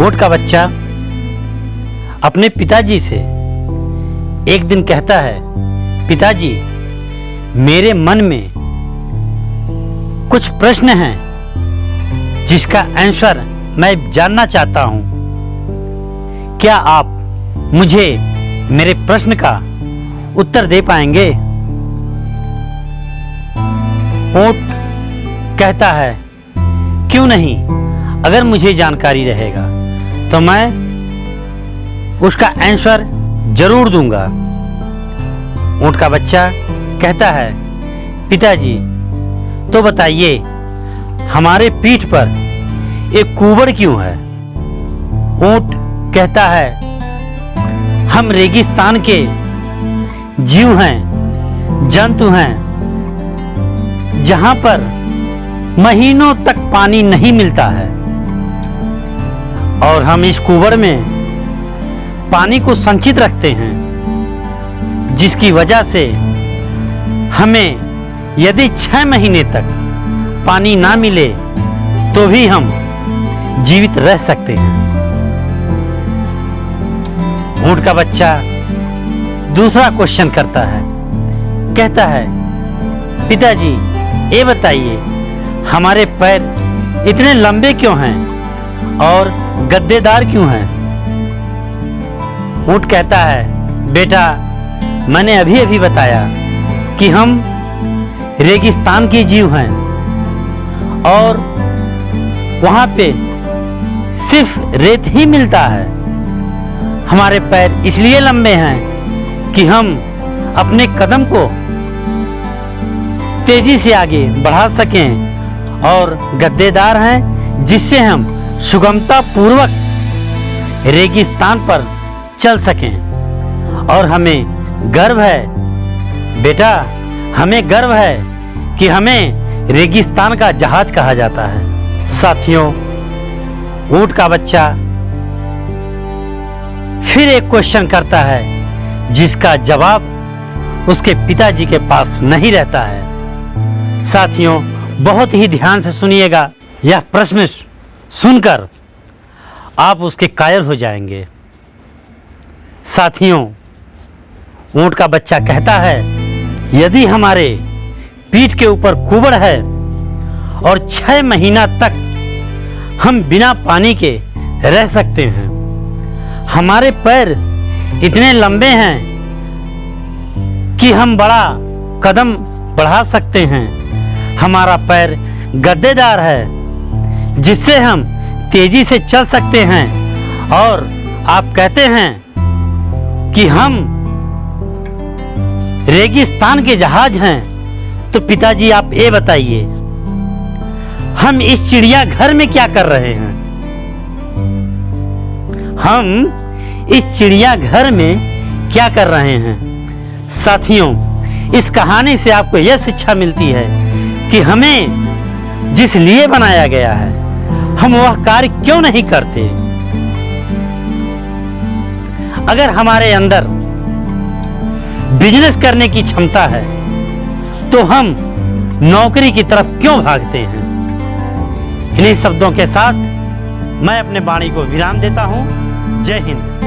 ऊंट का बच्चा अपने पिताजी से एक दिन कहता है, पिताजी मेरे मन में कुछ प्रश्न हैं जिसका आंसर मैं जानना चाहता हूं। क्या आप मुझे मेरे प्रश्न का उत्तर दे पाएंगे? ऊंट कहता है, क्यों नहीं, अगर मुझे जानकारी रहेगा तो मैं उसका आंसर जरूर दूंगा। ऊंट का बच्चा कहता है, पिताजी तो बताइए हमारे पीठ पर एक कुबड़ क्यों है? ऊंट कहता है, हम रेगिस्तान के जीव हैं, जंतु हैं, जहां पर महीनों तक पानी नहीं मिलता है और हम इस कुबड़ में पानी को संचित रखते हैं, जिसकी वजह से हमें यदि 6 महीने तक पानी ना मिले तो भी हम जीवित रह सकते हैं। ऊंट का बच्चा दूसरा क्वेश्चन करता है, कहता है, पिताजी ये बताइए हमारे पैर इतने लंबे क्यों हैं और गद्देदार क्यों हैं? ऊंट कहता है, बेटा मैंने अभी अभी बताया कि हम रेगिस्तान के जीव हैं और वहां पे सिर्फ रेत ही मिलता है। हमारे पैर इसलिए लंबे हैं कि हम अपने कदम को तेजी से आगे बढ़ा सकें और गद्देदार हैं जिससे हम सुगमता पूर्वक रेगिस्तान पर चल सकें। और हमें गर्व है बेटा, हमें गर्व है कि हमें रेगिस्तान का जहाज कहा जाता है। साथियों, ऊंट का बच्चा फिर एक क्वेश्चन करता है जिसका जवाब उसके पिताजी के पास नहीं रहता है। साथियों, बहुत ही ध्यान से सुनिएगा, यह प्रश्न सुनकर आप उसके कायल हो जाएंगे। साथियों, ऊंट का बच्चा कहता है, यदि हमारे पीठ के ऊपर कुबड़ है और 6 महीना तक हम बिना पानी के रह सकते हैं, हमारे पैर इतने लंबे हैं कि हम बड़ा कदम बढ़ा सकते हैं, हमारा पैर गद्देदार है जिससे हम तेजी से चल सकते हैं, और आप कहते हैं कि हम रेगिस्तान के जहाज हैं, तो पिताजी आप ये बताइए हम इस चिड़ियाघर में क्या कर रहे हैं? हम इस चिड़ियाघर में क्या कर रहे हैं? साथियों, इस कहानी से आपको यह शिक्षा मिलती है कि हमें जिस लिए बनाया गया है हम वह कार्य क्यों नहीं करते। अगर हमारे अंदर बिजनेस करने की क्षमता है तो हम नौकरी की तरफ क्यों भागते हैं? इन्हीं शब्दों के साथ मैं अपने वाणी को विराम देता हूं। जय हिंद।